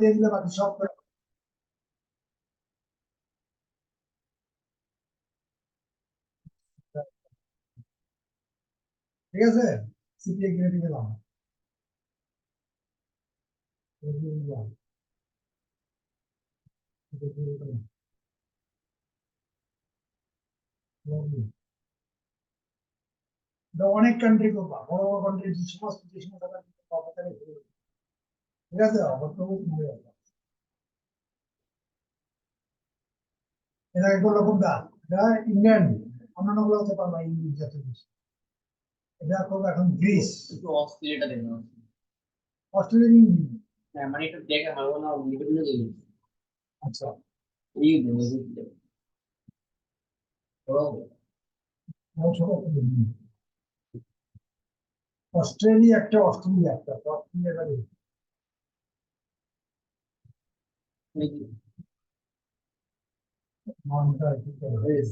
দিয়ে দিলে বাকি সব ঠিক আছে। সিপিএ গ্রেড দিলাম। অনেক কান্ট্রি করবা, বড় বড় কান্ট্রি যে সমস্ত ঠিক আছে। এটা একগুলো কোনটা? এটা ইংল্যান্ড, অন্যান্য গুলো হতে পারবা ইংলিশ জাতীয় দেশ। এটা করবো এখন গ্রিস। একটু অস্ট্রেলিয়াটা দেখুন। Australian English. হ্যাঁ মানে একটু দেখে ভালো না ভিডিওগুলো দেখুন। আচ্ছা এই বড় ছোট অস্ট্রেলিয়া একটা, অস্ট্রেলিয়া একটা, অস্ট্রেলিয়াটা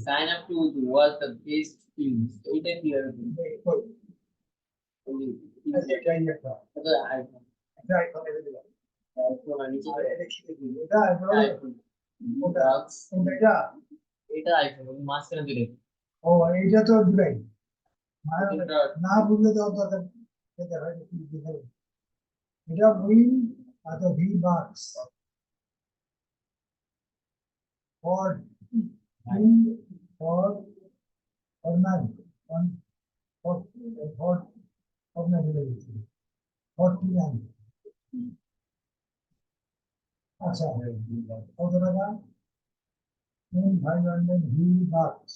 sign up to was the best teams. এইটা কি হবে? এটাই একটা, এটা আইফোন। এটা আইফোন এর দিলাম। আইফোন আর নিচে এটা কি দিবি? এটা আইফোন। আইফোন। ওটা এটা এটা আইফোন মাঝখানে দিলে। ও এইটা তো দিলাই না বুঝলে তো দরকার এটা হয় কি দিতে। এটা উইন আর তো ভি বাক্স for win for online on for for online দিলে 49। আচ্ছা কত টাকা? উইন 500 ভি বাক্স।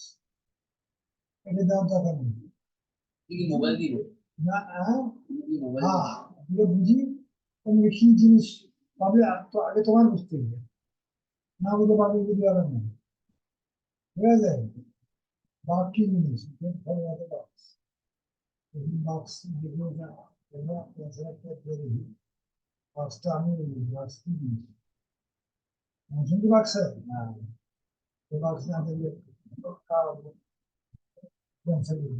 এটা দাও টাকা নেই। কি মোবাইল দিবে না কি মোবাইল হ্যাঁ এটা বুঝি তুমি কি জিনিস পাবে তো আগে তোমার বুঝতে হবে, না বুঝতে পারবে বুঝতে পারবে না। ঠিক আছে। বাকি জিনিস বক্স বক্স ভিডিওটা তোমরা সেলেক্ট করে দিই। বক্সটা আমি বক্স কি দিই শুনতে পাচ্ছে না? তো বক্স না দিলে ক্যান্সেল দিই।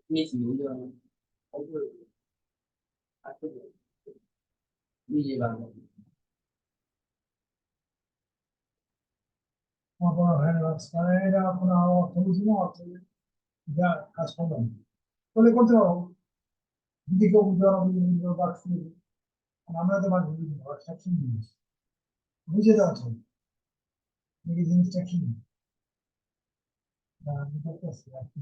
মিস মিল অল্প আচ্ছা নিজে বাংলা আমার হ্যান্ড বক্স মানে এটা কোনো অর্থ বুঝি না, অর্থ যা কাজ করলাম বলে করতে পারো। যদি কেউ বুঝতে পারো বাক্স আমরা তো বাক্স সবসময় জিনিস বুঝে দেওয়া চাই এই জিনিসটা কি আমি করতেছি আর কি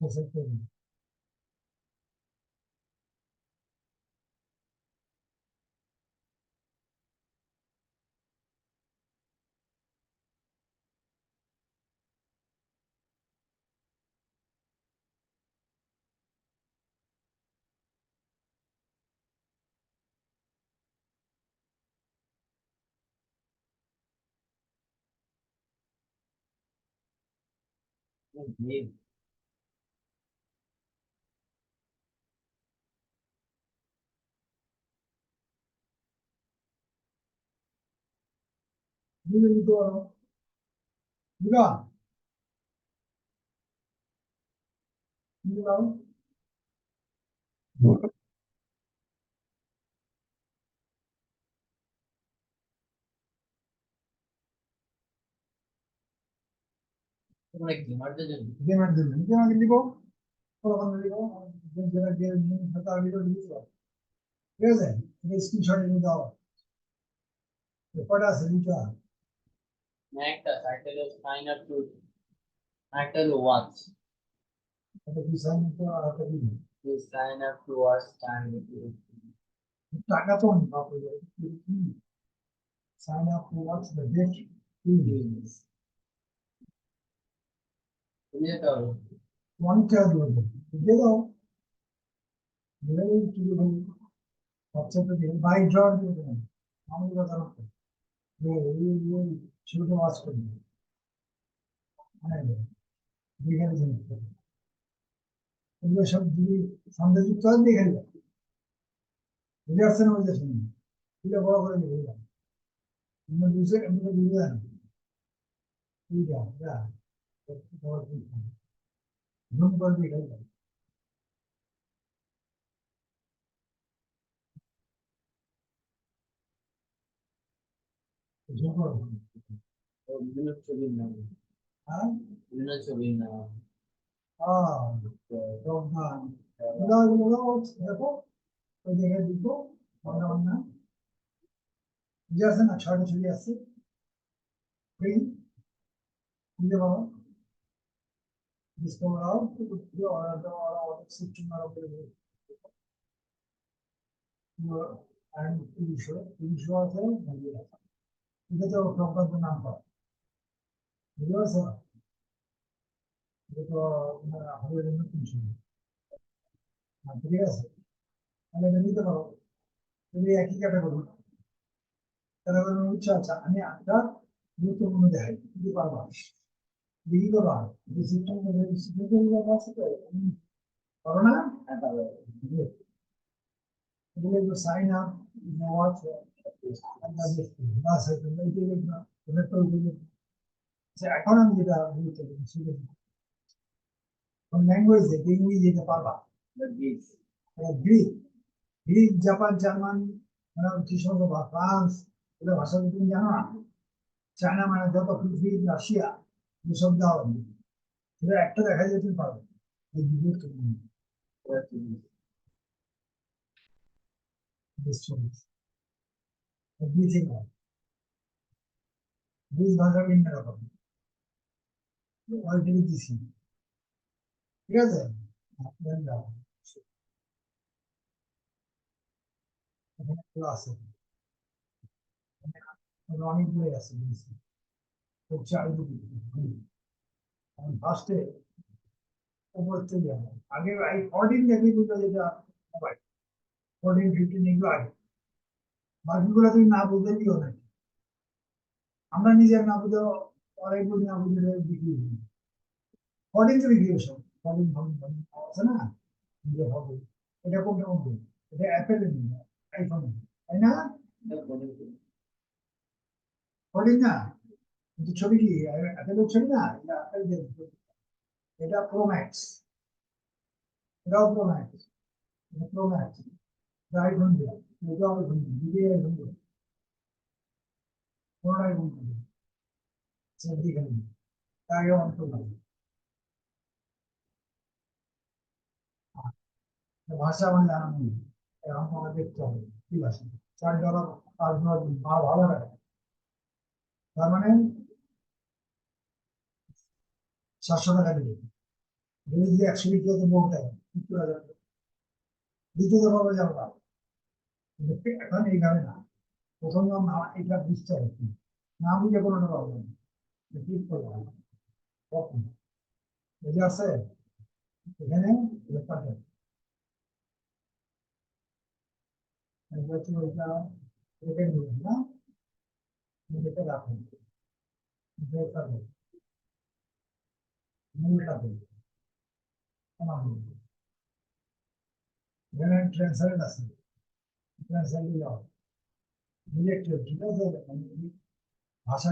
করতেছি। মিল বুঝে নিতে পারো বুঝা বুঝে দাও। তোমরা গেমারদের জন্য গেমের জন্য গেমাকে দিব কখন দিব যেটা গেম খাতা ভিডিও দিব ঠিক আছে। এটা স্ক্রিনশট নিয়ে দাও। কটা আছে দুটা? একটা সাইকেল সাইন আপ টু একটা ওয়াচ এটা কি সাইন তো আর একটা কি sign up to watch time টাকা তো বাপরে sign up to watch the date তুমি যেতে হবে ওয়ান টা দিয়ে দাও দিয়ে দাও। বাই ড্রয়ার আমাদের কথা শুরুতে ওয়াজ করি যেখানে জিনিস এগুলো সব যদি সন্দেহযুক্ত হয় দেখে নিলাম বুঝে আসছে না বুঝে শুনি এগুলো বড় করে দেখে নিলাম বুঝে এমনি বুঝে যান ঠিক আছে জুম করে দেখে নিলাম জুম করে বিভিন্ন ছবির নাম হ্যাঁ বিভিন্ন ছবির নাম দেখো ওই দেখে দিত অন্য অন্য বুঝে আসছে না ছয়টা ছবি আসছে বুঝতে পারো discover out or system and issue আছে এটা তো প্রকল্প নাম পাওয়া বুঝতে পারছো এটা তো আমাদের নতুন শুরু ঠিক আছে তাহলে এটা নিতে পারো তুমি একই ক্যাটাগরি ক্যাটাগরি হচ্ছে আচ্ছা আমি একটা গুরুত্বপূর্ণ দেখাই দিতে পারবো দিদি তো পারো যে সিস্টেম আছে তো পারো না এগুলো সাইন আপ নেওয়া এখন আমি যেটা গুরুত্বপূর্ণ শিখেছি ল্যাঙ্গুয়েজ ইংরেজি যেতে পারবা গ্রিক গ্রিক জাপান জার্মান কি সমস্ত ফ্রান্স এগুলো ভাষা তুমি জানো না চায়না মানে যত পৃথিবী রাশিয়া যেসব দেওয়া সেটা একটা দেখা যায় তুমি পারবে এই গুরুত্বপূর্ণ গ্রিস ভাষা বিভিন্ন রকম অলরেডি দিছি ঠিক আছে আছে অনেকগুলো আছে ফার্স্টে উপর থেকে আগে এই 14 দেখি বুঝলো যেটা মোবাইল 14 15 এগুলো আগে বাকিগুলো তুমি না বুঝলে কি হবে আমরা নিজের না বুঝে অনেকগুলো না বুঝলে বিক্রি করি 14 তো বিক্রি সব 14 আছে না নিজে হবে এটা কোনটা কোনটা এটা অ্যাপেলের আইফোন তাই না 14 না কিন্তু ছবি কি অ্যাপেলের ছবি না এটা অ্যাপেল এটা প্রো ম্যাক্স এটাও প্রো ম্যাক্স এটা প্রো ম্যাক্স আইফোন দিয়ে এটাও আইফোন দিয়ে আইফোন দিয়ে কোনটাই আইফোন দিয়ে সেটি কেন তাই অন্ত লাগে ভাষা আমার জানা নেই এখন তোমাকে দেখতে হবে কি ভাষা $4 $5 ভালো লাগে তার মানে 700 টাকা দিবে যদি 100 বিক্রি হতে বলতে হবে 70,000 দ্বিতীয় ভাবে যাবো এখন এইভাবে না প্রথম না এটা বুঝতে হবে না বুঝে কোনোটা পাবো না ঠিক করবো কখন বুঝে আছে এখানে ব্যাপারটা ওইটা রেখে দিবেন না রেখে রাখুন মূলটা এখানে ট্রান্সলেট আছে ট্রান্সলেট যাও ডিরেক্টর ঠিক আছে ভাষা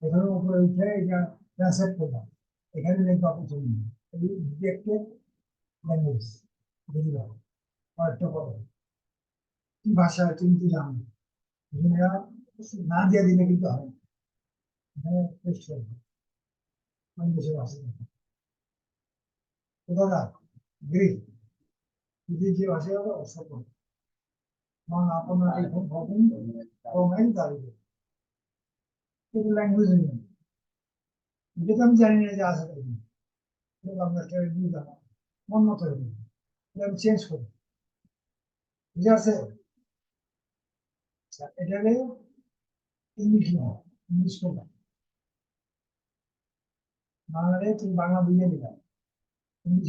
এখানে উপরে উঠে এটা ট্রান্সলেট করলাম এখানে নেই কাপড় চলুন ডিরেক্টেড ল্যাঙ্গুয়েজ বুঝলাম কয়েকটা কথা কি ভাষা চিনতে জানো না দিয়ে দিলে কিন্তু হবে এখানে টেস্ট করবে কোন দেশের ভাষা কোথাকার গ্রিক যদি যে ভাষা হবে অবসর করবে কারণ আপনার এই ভবন কমেন দাঁড়িয়ে কিন্তু ল্যাঙ্গুয়েজ নেই এটা তো আমি জানি না যে আসা করি আপনার জানা মন মতো এটা আমি চেঞ্জ করি বুঝে আছে এটাকে ইংলিশ নয় ইংলিশ করলাম বাংলাতে তুমি বাংলা বুঝিয়ে দিলাম ইংলিশ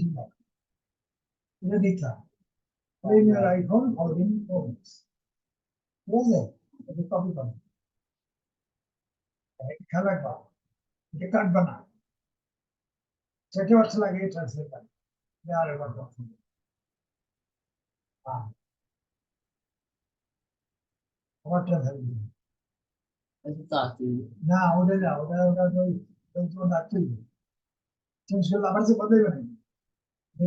এটা দীক্ষা Claim your iPhone holding phones. ঠিক আছে? এটা কপি করো। খেয়াল রাখবা। এটা কাটবা না। সেটা অর্থ লাগে ট্রান্সলেট করে। আর এবার কথা। আমার ট্রান্সলেট না ওটা না ওটা তো ডাক্তার চেঞ্জ করলে আবার যে বদলে যাবে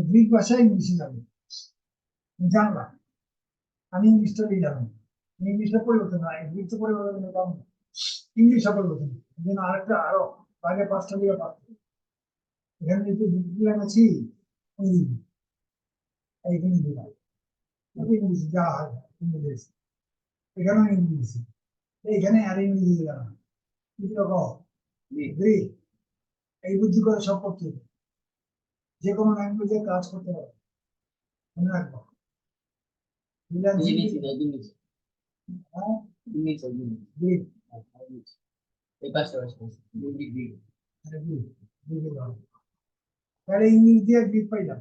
গ্রিক ভাষা ইংলিশে যাবে জানবা আমি ইংলিশটা দিয়ে যাবো ইংলিশটা পরিবর্তন হয় গ্রিক তো পরিবর্তন কম ইংলিশটা পরিবর্তন এই জন্য আরেকটা আরো আগে 5টা দিয়ে পাচ্ছি এখানে যদি বিজ্ঞান আছি এইখানে দিলাম ইংলিশ যা হয় ইংলিশ এখানেও ইংলিশ এইখানে আর ইংলিশ দিলাম কিন্তু গ্রিক এই বুদ্ধি করে সব করতে হবে যে কোনো ল্যাঙ্গুয়েজে কাজ করতে পারে মনে রাখবো তাহলে ইংলিশ দিয়ে গ্রিক পাইলাম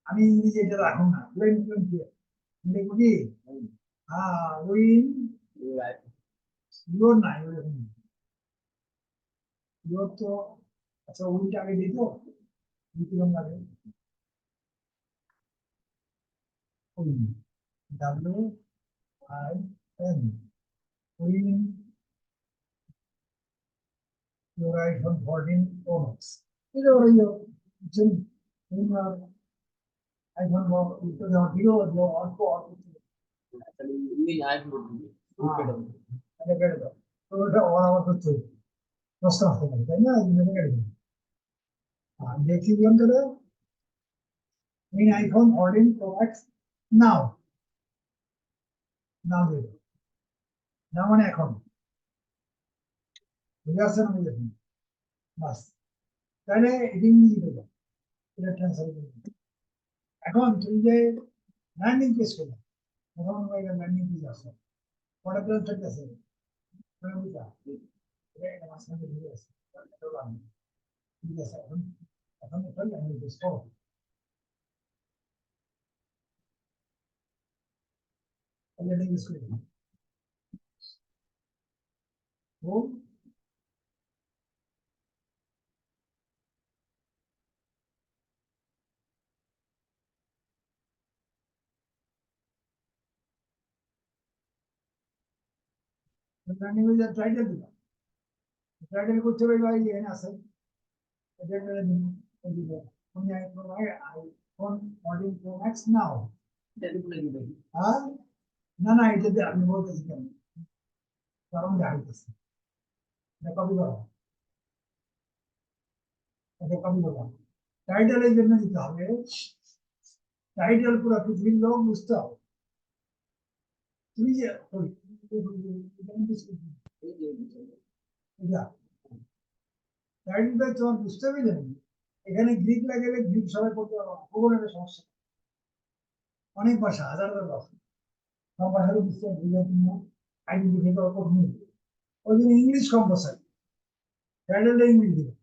আমি ইংলিশে এটা রাখুন না দেখবো কি হ্যাঁ উইন ইউর নাই ওরকম ইউর তো আচ্ছা উইনটা আগে দিত দিলাম আগে win W I N win your iPhone 14 pro max এটা ওই আইফোন ভিডিও অল্প অল্প ওটা আমার হচ্ছে প্রশ্ন আসতে পারে তাই না দেখি বন্ধুরা in iPhone 14 Pro Max now দেবো না মানে এখন বুঝে আসছে না বুঝে বাস তাহলে এটা ইংরেজি দেবো এটা ট্রান্সফার করবো এখন তুমি যে ল্যান্ডিং পেজ করবে তখন ল্যান্ডিং পেজ আসবে পরে প্লেন থাকতেছে এটা মাঝখানে ঢুকে আছে ঠিক আছে এখন এখন একটা ল্যান্ডিং পেজ করো ল্যান্ডিং পেজ করে ল্যান্ডিং পেজের টাইটেল দিলাম টাইটেল করতে হবে ভাই এখানে আছে এটা তুমি আইফোন 14 Pro Max নাও হ্যাঁ না না এটাতে আমি বলতেছি কেন কারণ দেখাইতেছি এটা কপি করো এটা কপি করো টাইটেল এই জন্য দিতে হবে টাইটেল পুরো পৃথিবীর লোক বুঝতে হবে তুমি যে টাইটেলটা তোমার বুঝতে হবে জানি এখানে গ্রিক লাগালে গ্রিক সবাই করতে পারবো না খবরের সমস্যা অনেক ভাষা হাজার হাজার ভাষা সব ভাষাকে বুঝতে হবে আইডেন্টিফাই করা কঠিন ওই জন্য ইংলিশ কম্পালসারি টাইটেলটা ইংলিশ দিবে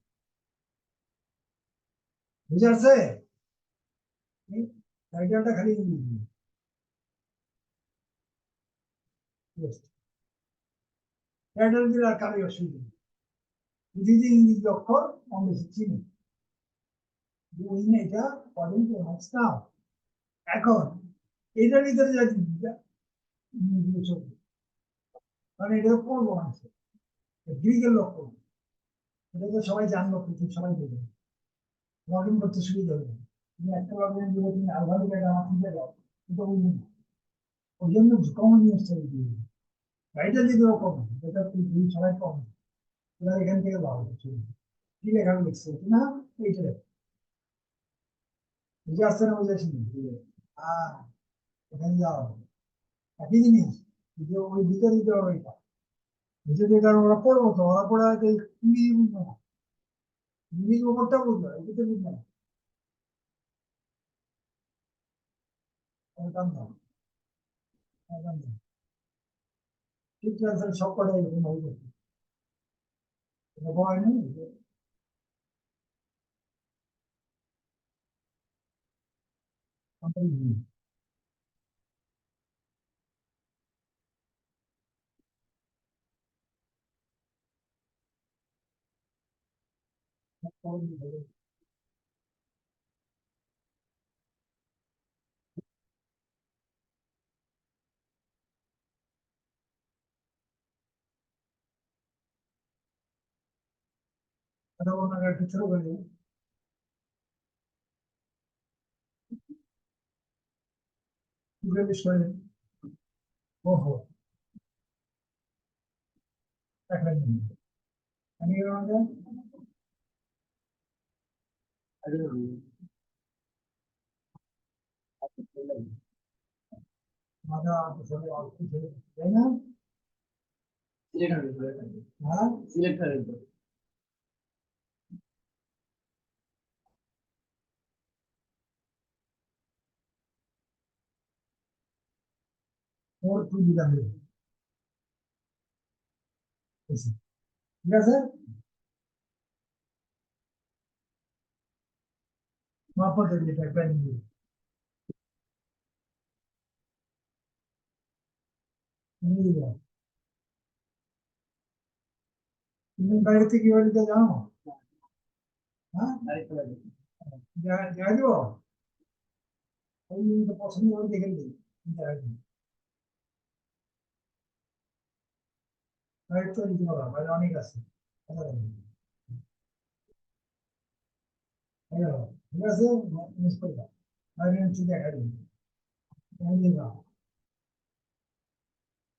বুঝে আসছে টাইটেলটা খালি ইংলিশ দিবে টাইটেল দিলে আর কারোই অসুবিধা নেই বুঝি ইংরেজি অক্ষর কম বেশি চিনি এটা পড়েন নাও এখন এটার ভিতরে যদি মানে এটা করবো মানুষের গ্রিকের লক্ষ্য এটা তো সবাই জানলো পৃথিবী সবাই দেবে লগ ইন করতে সুবিধা হবে তুমি একটা লগ ইন দিলে তুমি আলফাবেট আমার খুঁজে যাও কিন্তু ওই জন্য কমন নিউজটা দিয়ে গাড়িটা দিতে কম এটা তুমি সবাই কম এবার এখান থেকে ভালো কি লেখা লিখছে না এইটা বুঝে আসছে না বুঝে আসেনি হ্যাঁ এখানে যাও একই জিনিস যে ওই ভিতরে দিতে হবে এটা বুঝে দিয়ে কারণ ওরা পড়বো তো ওরা পড়ে হয়তো ইংরেজি বুঝবে না ইংরেজি ব্যাপারটা বুঝবে এটাতে বুঝবে না ঠিক আছে সব কটা এরকম হয়ে যাবে হয় নেই একটু ছোট করে দিই। করে দিন। ওহো, এক মিনিট। আমি আমাদের মাথা সবাই অল্প ছেড়ে, তাই না? হ্যাঁ, ওর কি দিলাম, ঠিক আছে। মাপা দেবে এটা একটা নিয়ে। নিয়ে যাও। তুমি বাড়িতে কি বাড়িতে জানো? হ্যাঁ, যাই দেবো। ওই তো পছন্দ করে দেখে নিই। বাড়িতে তো দিতে পারো, বাইরে অনেক আছে। ঠিক আছে, মিস করবা। বাইরে ঠিক দেখা দিন।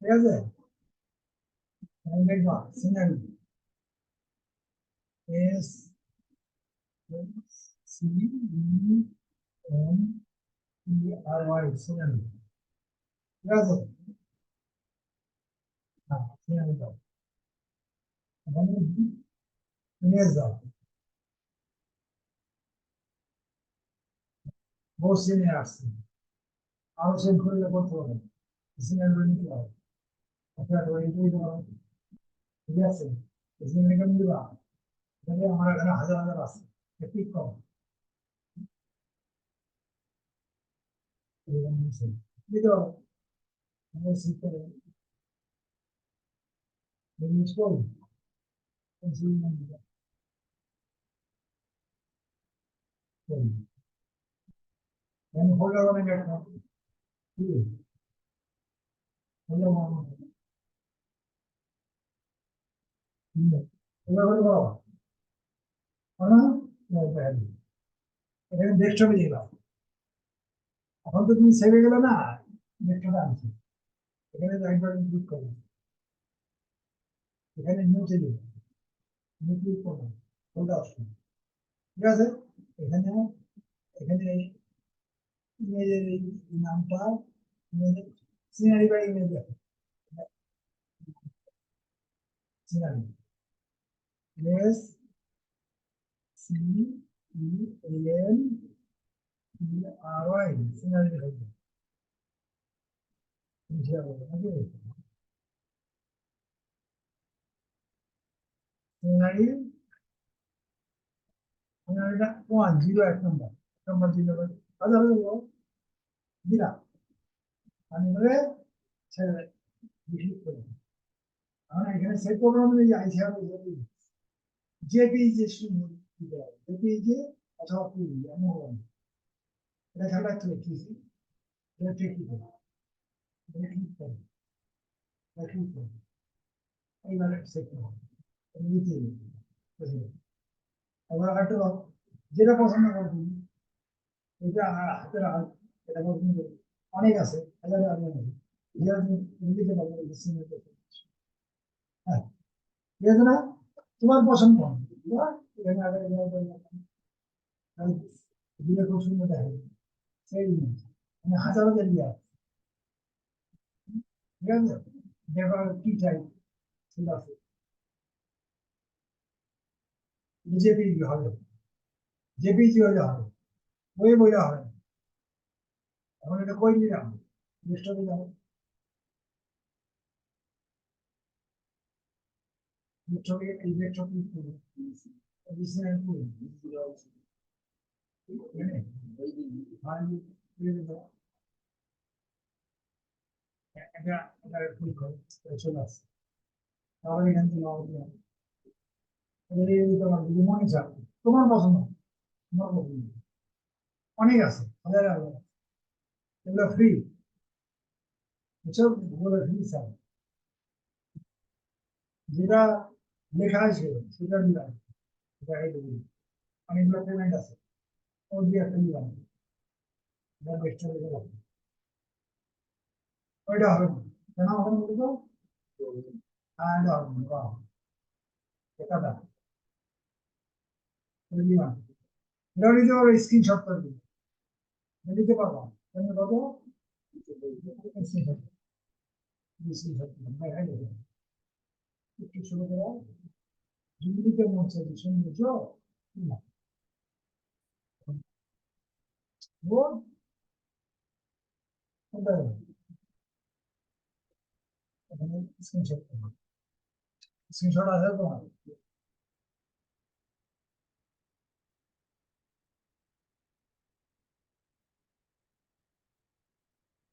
ঠিক আছে, দেখবা scenery S C E N E R Y, scenery. ঠিক আছে, হ্যাঁ সিনারি দাও। ইমেজ দাও। বহু সিনে আসছে, আরো সেন্ড করলে করতে হবে। সিনারি নিতে হবে। আপনার ওইটাই দেওয়া হবে। ঠিক আছে, সিনারি কেমন দিবা? তাহলে আমার এখানে হাজার হাজার আছে, একটু কম। দিতে হবে। আমি শিখতে হবে। ইংলিশ করি, আমি হলে অনেক একটা হলে এভাবে করো না। এখানে ডেস্কটপে দিলাম। এখন তো তুমি সেভে গেলে না, ডেস্কটপে আনছি। এখানে একবার ক্লিক করো, এখানে নিচে দিও, নিউ ক্লিক করো, ওটা অপশন। ঠিক আছে, এখানে এখানে ইমেজের এই নামটা, সিনারি বা image, scenery S C E N E R Y, scenery লিখবে। সিনারি, সিনারিটা ওয়ান জিরো, এক নম্বর, এক নম্বর জিরো আচ্ছা দিলাম। আমি বলে ছেড়ে ক্লিক করে আমরা এখানে সেট প্রোগ্রাম আইসি হবে জেপিইজি দিতে হবে, জেপিইজি অথবা পিএনজি এমন হবে না। এটা খেয়াল রাখতে হবে, এটা ঠিক কি হবে, এটা ক্লিক করবে, এটা ক্লিক করবে, এইভাবে সেট করবে, নিচে বুঝলে। এবার আরেকটা যেটা পছন্দ করো তুমি, এটা হাতের হাত, এটা পছন্দ করো। অনেক আছে, হাজারে হাজার আছে। এটা তুমি লিখে পাবো, হ্যাঁ ঠিক আছে না? তোমার পছন্দ এখানে আগে দিলে খুব সুন্দর দেখে, সেই মানে হাজার হাজার দিয়ে আছে। ঠিক আছে, দেখো কি চাই, ঠিক আছে, জেপিইজি হবে, জেপিইজি হলে হবে, ওই বইটা হবে না। এখন এটা কই নিলাম, ডেস্কটপে যাবো, ডেস্কটপে এই ডেস্কটপ ক্লিক করবো, বিছানায় করবো, এখানে ফাইল দিয়ে দেবো, এটা এটা ক্লিক করো, এটা চলে আসছে। তাহলে এখান থেকে লগ ইন, এটা দিয়ে দিতে পারবো যদি মনে চাও। তোমার পছন্দ, তোমার পছন্দ অনেক আছে, হাজার হাজার আছে। এগুলো ফ্রি, বুঝছো, গুগলে ফ্রি স্যার, যেটা লেখা আছে সেটা দিলাম, দেখাই দেবো। অনেকগুলো পেমেন্ট আছে, ও দিয়ে একটা দিলাম, ওইটা হবে না, কেন হবে না বলতো? হ্যাঁ, এটা হবে না, বাহ, এটা দাও, এটা দিলাম। এটাও নিতে পারো, স্ক্রিনশট করে দিবে, নিতে পারবো, তুমি কত স্ক্রিনশট, স্ক্রিনশট দেখাই দেবো, একটু ছোট করে যদি নিতে মন চাই, শুনছো না, ও কোনটা এখানে স্ক্রিনশট করবো, স্ক্রিনশট আছে তোমার?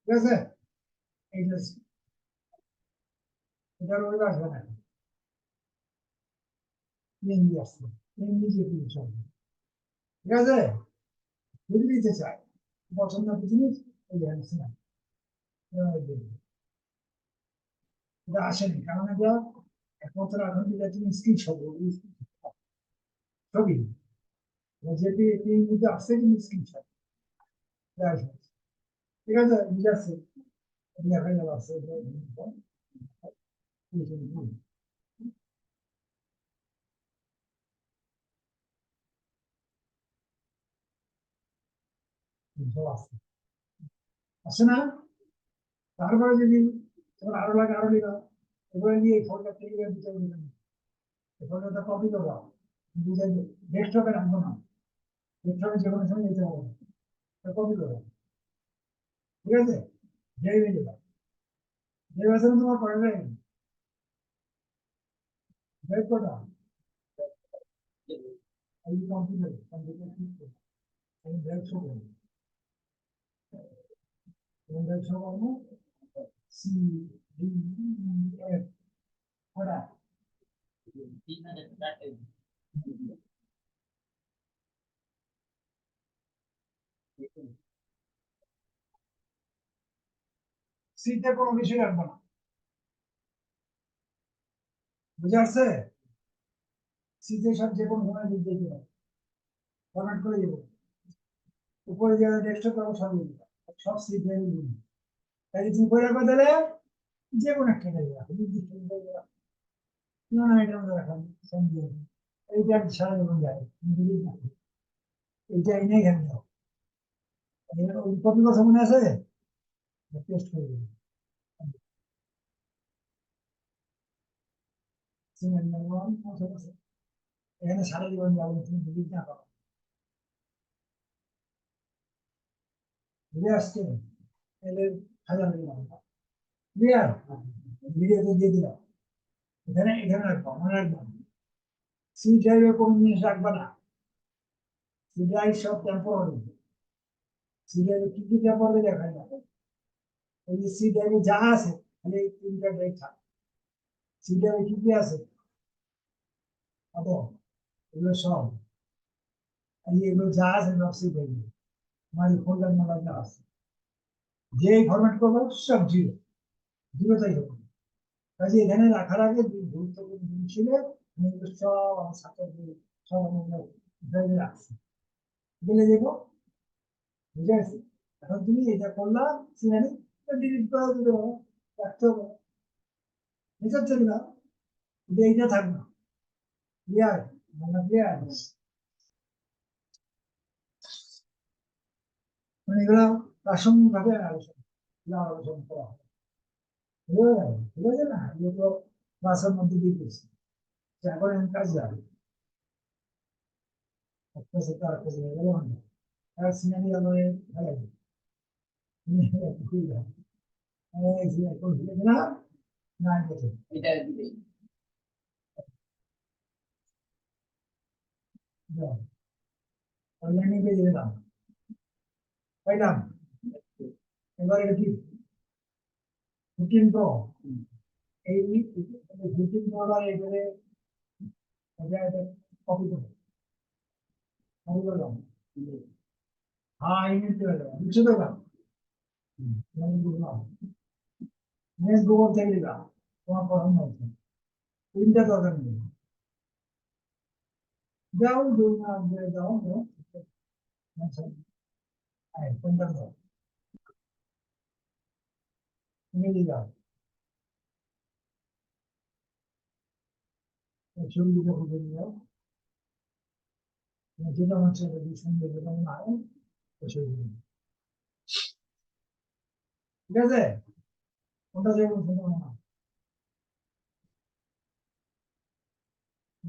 ঠিক আছে, এই যে এটার ওই আসবে না, ইংলিশ আসছে, ইংলিশ সব, ঠিক আছে, যদি নিতে চাই পছন্দ একটা জিনিস, এই যে আনছি না, এটা আসেনি, কারণ এটা একমাত্র এখন যেটা তুমি স্ক্রিনশট ছবি, যেটি এই মধ্যে আসছে কিন্তু স্ক্রিনশট, ঠিক আছে, বুঝে আসছে, দেখা গেল আসছে, আসছে, আসছে না, তারপরে যদি তোমার আরো লাগে আরো লিখা, এবারে নিয়ে এই ফোনটা টেলিগ্রাম দিতে হবে, এই ফোনটা কপি করবা, বুঝে ডেস্কটপে রাখবো না, ডেস্কটপে যে কোনো সময় নিতে হবে, কপি করো, ঠিক আছে, যেই নিয়ে যাবা, যে ভাষা তোমার পড়ে নাই, বের করা, এই কম্পিউটার, কম্পিউটার ঠিক করো, আমি বের করবো, আমি বের করবো, সি ডি এফ, পড়া, সিতে কোনো কিছু রাখবো না, বুঝে আসছে, সিতে সব যে কোনো সময় লিখতে দিতে হবে, ফরম্যাট করে দেবো, উপরে যারা ডেস্কটপ পাবো সব লিখবে, সব সিতে লিখবে, তাই তুমি করে রাখবে তাহলে যে কোনো একটা জায়গা নির্দিষ্ট জায়গা, না না এটা আমরা রাখলাম, সন্দেহ নেই। এইটা সারা জীবন যায়, এইটা এনে এখানে দাও, ওই কপি কথা মনে আছে, টেস্ট করে দেবো, এখানে সারা জীবন যাবো, তুমি ডিলিট না পাবো, বুঝে আসছে, এলে হাজার ক্লিয়ার, ভিডিওতে দিয়ে দিলাম, এখানে এখানে রাখবো, মনে রাখবো, সি ড্রাইভে কোনো জিনিস রাখবা না, সি ড্রাইভ সব টেম্পোরারি, সি ড্রাইভে কি কি টেম্পোরারি দেখায় না, এই যে সি ড্রাইভে যা আছে খালি এই তিনটা ড্রাইভ থাকে, সি ড্রাইভে কি কি আছে, কত, এগুলো সব, এই যে এগুলো যা আছে সব সি ড্রাইভে, আমার এই ফোল্ডার নাম্বার যা আছে, যে ফরম্যাট করবো সব জিরো, জিরোটাই হবে, কাজে এখানে রাখার আগে গুরুত্বপূর্ণ জিনিস ছিল, আমি এগুলো সব আমার ছাত্রদের সব আমি ড্রাইভে রাখছি, বলে দেবো, বুঝে গেছি, এখন তুমি এটা করলাম সিনারি, ডিলিট করে দিতে পারো, রাখতে হবে, নিজের চলে না, কিন্তু এইটা থাকবে, ক্লিয়ার, মানে ক্লিয়ার, মানে এগুলো প্রাসঙ্গিক ভাবে আলোচনা করা হয়, ঠিক আছে না, এগুলো তো ক্লাসের মধ্যে দিয়ে দিচ্ছি, এখন আমি কাজ যাবে, একটা সাথে আর কাজ হয়ে গেল, আর সিনারি আমার ভালো লাগে, না না এটা দিবে, অনলাইনে পেয়ে দিলাম, পাইলাম, এবার এটা কি 15 প্রো, এই 15 প্রো আর এবারে এটা কপি করো, আমি বললাম হ্যাঁ ইংরেজি হয়ে যাবে বুঝছো তো কেন আমি বুঝলাম মেন গুগল থেকে দিলাম তোমার পছন্দ হচ্ছে তিনটা দরকার নেই যাও দুই না যাও যাও আচ্ছা কোনটা দাও ইংরেজি দাও ছবি দিতে খুঁজে নিও যেটা হচ্ছে সুন্দর যেটা না হয় ছবি দিও ঠিক আছে কোনটা যাবে সেটা না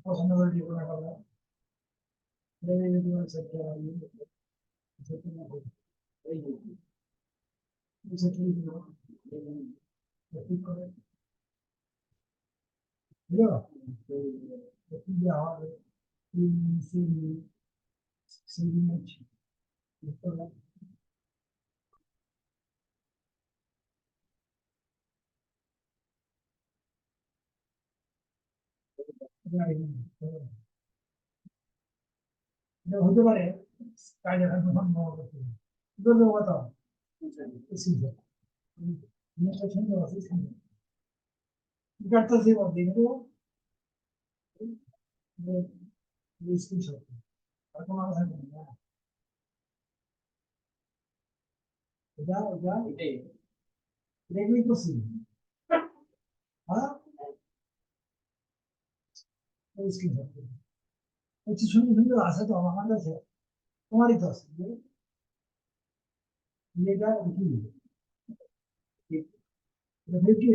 পছন্দ করে দিয়ে কোনো কথা ঠিক করে বুঝলো কি দেওয়া হবে সিডি সিডি হতে পারে কাজ এখন তখন ব্যবহার করতে হবে কি করবে কথা সিদ্ধ জিনিসটা সুন্দর আছে সুন্দর কি কাটতেছি দেখবো স্ক্রিনশট আর কোনো আলাদা নেই এটা এটা এটাই এটাই করছি হ্যাঁ স্ক্রিনশট হচ্ছে সুন্দর সুন্দর আছে তো আমার কাছে তোমারই তো আছে এটা কি এটা কি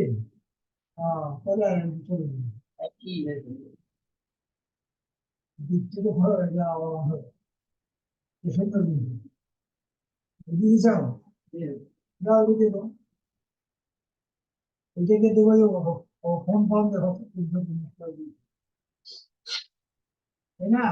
তাহলে আর চলে একই দিচ্ছে তো ভালো লাগে সুন্দর দিদি চাও দাও দিদি দাও এটাকে দেবো ও ফোন ফোন দেখো তাই না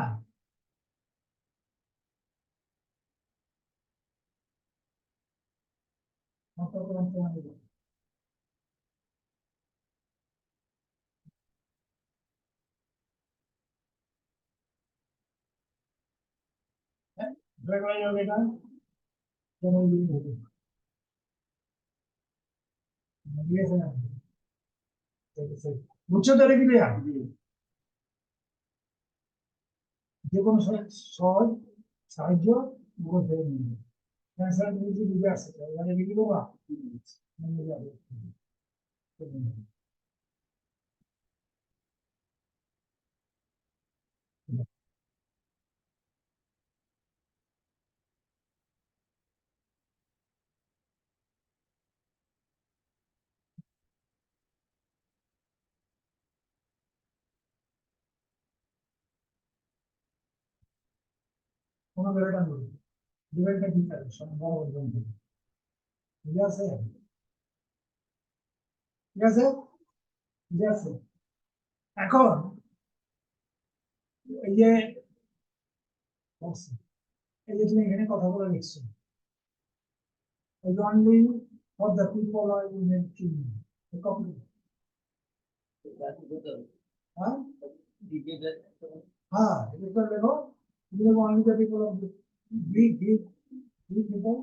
হ্যাঁ এটা কোনো দিন হবে দিয়েছে না বুঝছো তো রেখে দেয়া যে কোনো সহজ সাহায্য মুখে ফেলে নিবে ক্যান্সার নিজে দিবে আসছে এবারে রেখে দেবা নিয়ে যাবে কোনো বেরোটা নেই ডিবেটটা ঠিক আছে সম্ভব পর্যন্ত ঠিক আছে ঠিক আছে ঠিক আছে এখন এই যে এই যে তুমি এখানে কথা বলে লিখছো এই যে অনলি ফর দ্য পিপল আর ইউনিয়ন টিম কপি হ্যাঁ হ্যাঁ এটা করে লেখো তুমি only the people of Greek Greek Greek people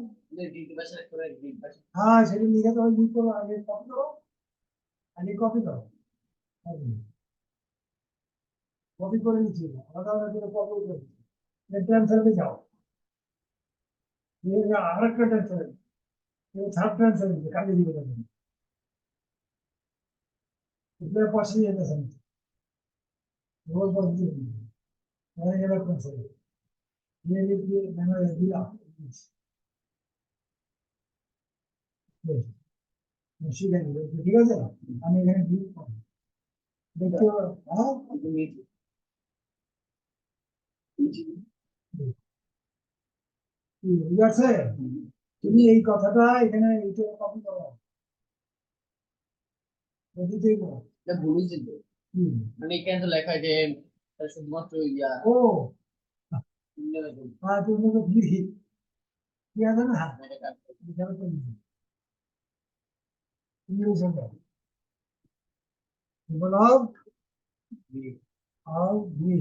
হ্যাঁ সেটা লিখে তো লিখ করো আগে কপি করো আগে কপি করো কপি করে নিচ্ছি আলাদা আলাদা করে কপি করে ট্রান্সফারে যাও আরেকটা ট্রান্সফার থার্ড ট্রান্সফার কাজে দিবে এটা পাশে যেতেছেন রোজ বলতে হয়ে গেল ট্রান্সফার দিয়ে দিয়ে মেমোরি দিলাম শিখে নিল ঠিক আছে আমি এখানে দেখতে হ্যাঁ ঠিক আছে তুমি এই কথাটা এখানে এইটা কপি করো বুঝতেই পারো এটা ভুলই তো হুম মানে এখানে তো লেখা যে শুধুমাত্র ইয়া ও তুমি তো ভিড় কি আছে না এখানে তো ইংলিশ বলো how we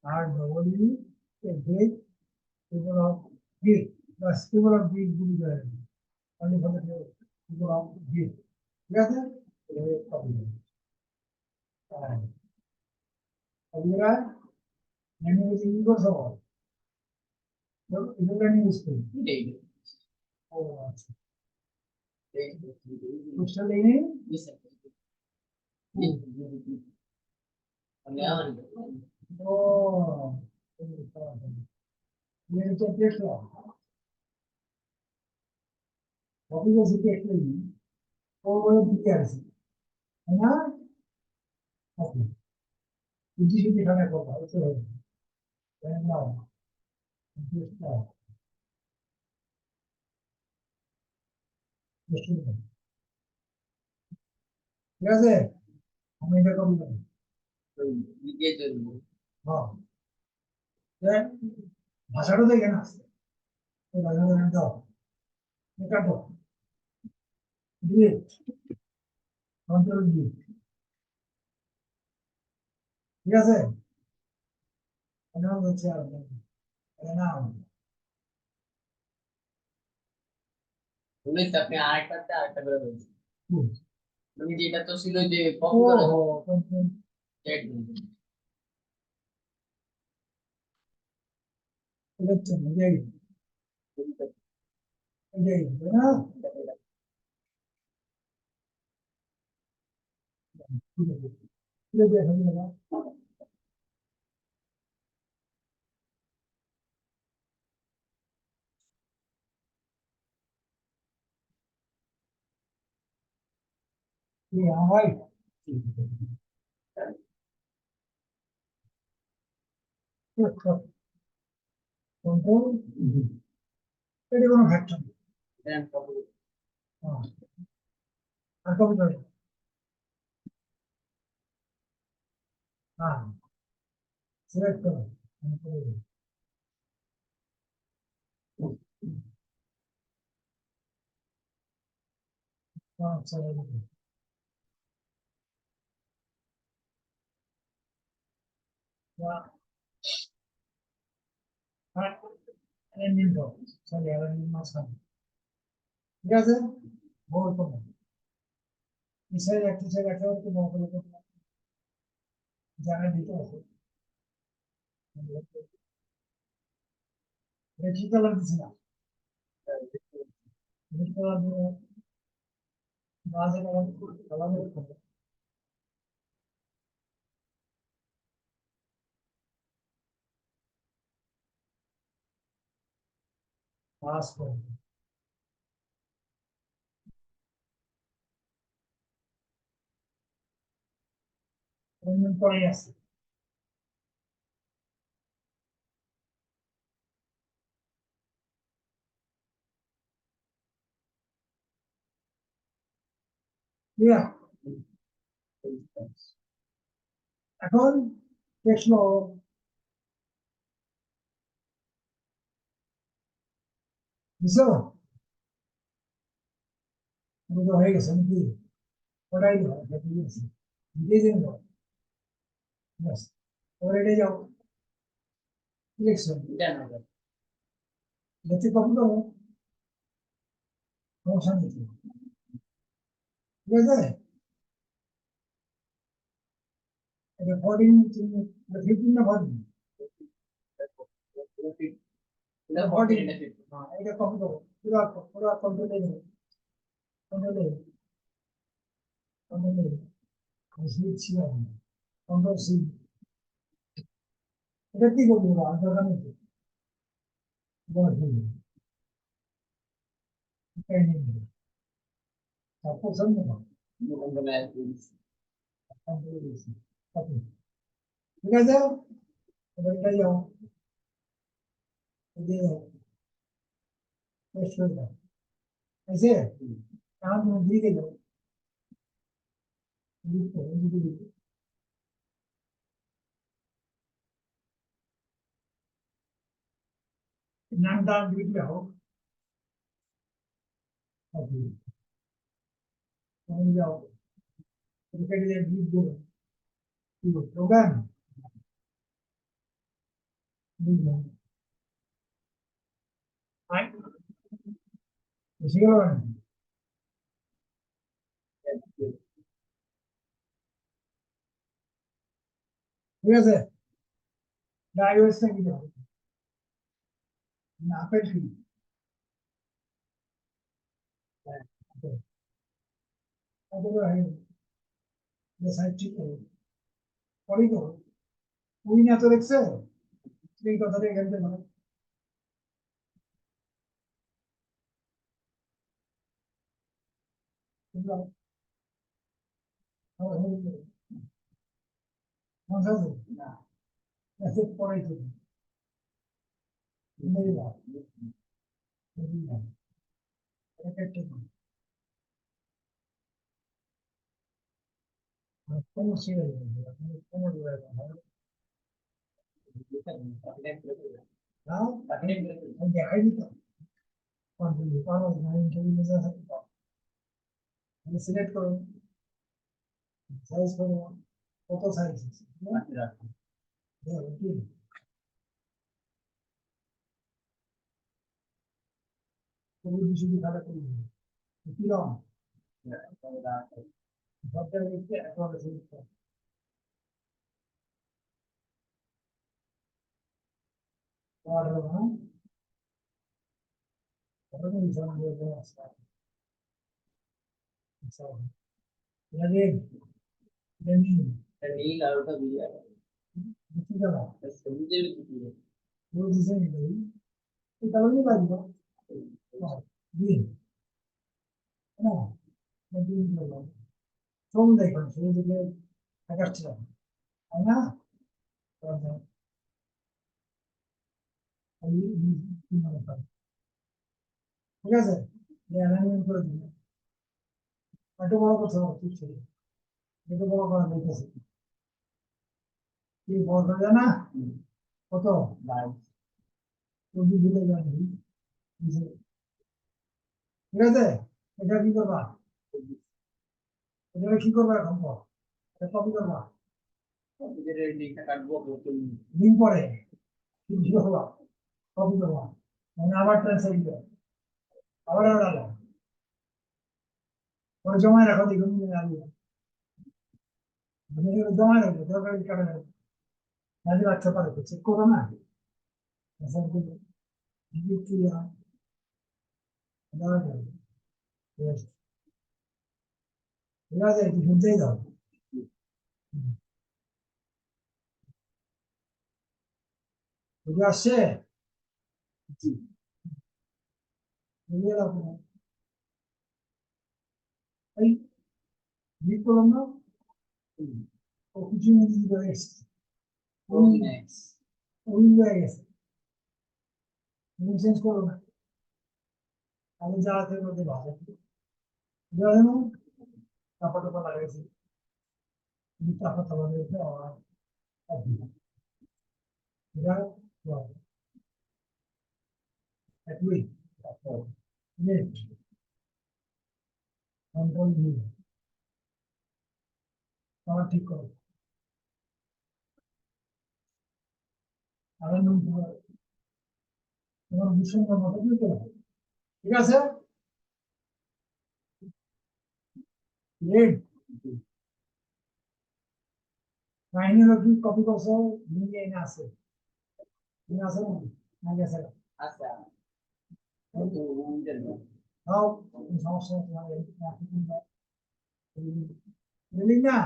RWE, a great people of Greek, the people of Greek will be there. Only for the people of Greek. ঠিক আছে? এভাবে copy করবে। আপনারা ল্যাঙ্গুয়েজ ইউজ করতে হবে। এগুলো ইউজ করি। ও আচ্ছা। কোশ্চেন নেই? ও ये तो देख लो कॉपी को सीधे एक नहीं वो दिखे ऐसे है ना ओके इसी से दिखाने को ऐसे है ना ঠিক আছে আমি এটা করি হ্যাঁ ভাষাটা দেখে না ভাষাটা দাও এটা তো দিয়ে কন্ট্রোল দিয়ে ঠিক আছে এটা হচ্ছে আর না আপনি আরেকটা করে বলছেন তুমি যেটা তো ছিল যে ও কন্ট্রোল এটা হচ্ছে এই না ঠিক আছে ঠিক আছে এখন না ये हमारी कंट्रोल এটা কোনো ফ্যাক্টর আর কবে যাবে হ্যাঁ সিলেক্ট করো আচ্ছা হ্যাঁ এন্ডিং দাও সরি আর এন্ডিং মাঝখানে ঠিক আছে বল করো কিসের একটা তো বল করো জানা দিতে আছে দেখি কালার দিছি না দেখি কালার বাজে কালার কালার করো পাস করো অন্য পরে আছে ঠিক আছে এখন প্রশ্ন বুঝছো বুঝো হয়ে গেছে নাকি ওটাই ঠিক আছে দিয়ে দিন ব্যাস এবার এটা যাও ইলেকশন দেখতে কপি করো সমস্যা নেই ঠিক আছে এটা 14 15 না 14 এটা 14 হ্যাঁ এটা কপি করো পুরো পুরো কন্ট্রোল নেই কন্ট্রোল নেই কন্ট্রোল নেই আমি ছিল কন্ট্রোল সি এটা কি করবো আমি দরকার নেই বল এটাই নেই তারপর জানবো না কপি ঠিক আছে এবার এটা যাও দিয়ে পেস্ট করে দাও ऐसे काम में दी गई हो नाम डाल दिया हो अभी समझ जाओ क्रिकेट ये बीट दो होगा বুঝলাম। আয়, বুঝে গেল না? ঠিক আছে, ডাইভার্সটা কি হবে? না আপেল কি? হ্যাঁ, আপেল। আপেল হয়, যে সাইড ঠিক হবে। পরেই তো, ওই না তো দেখছে, এই কথাটা এখান থেকে মানে, বুঝলাম। আমার হয়ে গেল। মনে আছে? না, মেসেজ পরেই তো। বুঝলাম, বুঝলাম। এটা একটা কোন ছিল? কোন না, আমি দেখাইনি তো। কন্টিনিউ করো, না ইন্টারভিউ থাকে তো। আমি সিলেক্ট করো, সাইজ করো, কত সাইজ আছে? হ্যাঁ, কি? তুমি শুধু খাতা করে দিবে। কি রকম? সবটা দেখতে একেবারে সিলেক্ট করো। আর হ্যাঁ, কত দিন সময় দিয়ে আসছে? আচ্ছা, এটা নীল, নীল আর ওটা দিয়ে বুঝতে গেল? সবুজের পুরো ডিজাইন করি, এই কারণেই লাগবে। দিন, না, দিন করলাম। শ্রম দেখুন, শুধু দিলে দেখাচ্ছে না, তাই না? কি মনে করেন? ঠিক আছে, অ্যালাইনমেন্ট করে দিন। এত বড় কথা ঠিক ছিল, এত বড় করা যাইতেছে কি বড় হয়ে যায় না? কত চব্বিশ ভুলে যান, ঠিক আছে। এটা কি করবা? এটা কি করবা এখন? এটা কপি করবা, লিঙ্কটা কাটবো নতুন দিন পরে কি করবা? কপি করবা, মানে আবার ট্রান্সফার দিবে, আবার আলাদা পরে জমায় রাখো, দেখুন জমায় রাখবে, দরকার কাটা রাখবে, মাঝে বাচ্চা পারে চেক করো না। ঠিক আছে, একটু শুনতেই দাও। বুঝে আসছে? বুঝে রাখো, এই ক্লিক করলাম না, ও কিছু মধ্যে হয়ে গেছে, উইন হয়ে গেছে, চেঞ্জ করো না, আমি যা আছে মধ্যে ভালো জানো, কাপড় টাপড় লাগাইছি, কাপড় টাপড় লাগাইছে, আর একই কন্ট্রোল নিয়ে আমার ঠিক করো, আমার নাম তোমার ভীষণ মতো দিতে হবে। ঠিক আছে, রেড কাহিনীর কি কপি করছো, নিয়ে এনে আছে, নিয়ে আছে না, না গেছে? আচ্ছা তাও সমস্যা নেই না।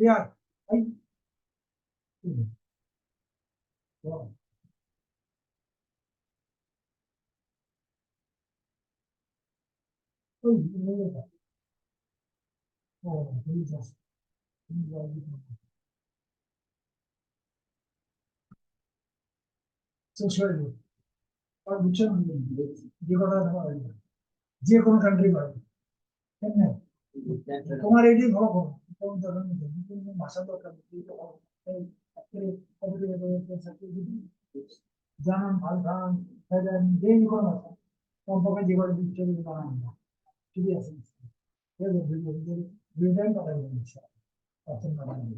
ইয়ার এই ওই ও ঠিক আছে, শেষ হয়ে যাবে। আর বুঝছো না, যে কথা তোমার যে কোনো কান্ট্রি পারবে, তাই না? তোমার এটাই ভালো করো, কোন ধরনের ভাষা দরকার জানান ভাল খান যে কোনো আছে কমপক্ষে যে কোনো দিচ্ছে যদি বানান না ঠিকই আছে ভিডিও কথা বলছি পছন্দ বানান